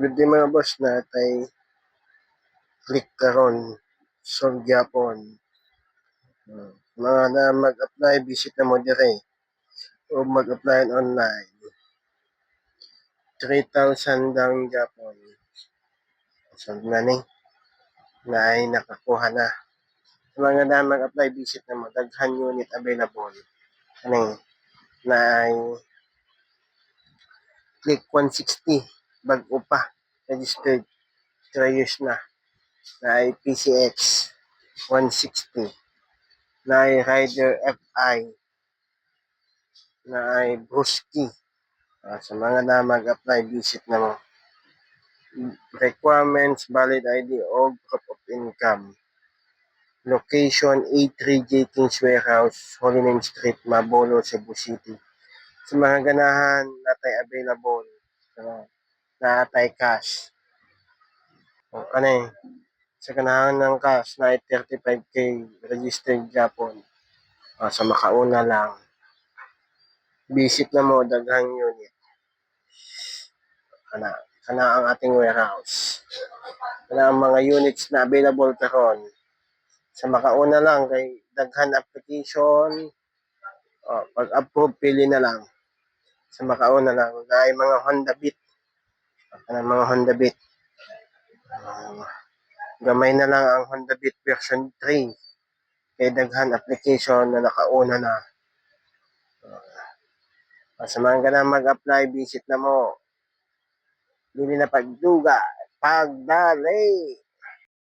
Good day mga boss na tay click karon sa gyapon. Mga na mag-apply visit na mo dire o mag-apply online. 3,000 daw gyapon. So na ni na ay nakakuha na. Mga na mag-apply visit na mo daghan unit available. Ani na ay click 160 bag-o pa registered 3 years na ay PCX 160 na ay Rider FI na ay Brusky. Sa mga na mag-apply, visit na mo. Requirements, valid ID o proof of income. Location, A3 King's Warehouse, Holy Name Street, Mabolo, Cebu City. Sa mga ganahan, natay available. Natay cash. O kanay, sa ganahan ng cash, na 35K registered Japon. Sa makauna lang. Visit na mo, daghang unit. Kana ang ating warehouse. Kana ang mga units na available karon. Sa makauna lang kay daghan application. Pag-approve pili na lang. Sa makauna lang ay mga Honda Beat. Kana mga Honda Beat. Gamay na lang ang Honda Beat version 3. Kay daghan application na nakauna na. Sa mga ganang mag-apply, visit na mo. Dili na pagduga, pagdali.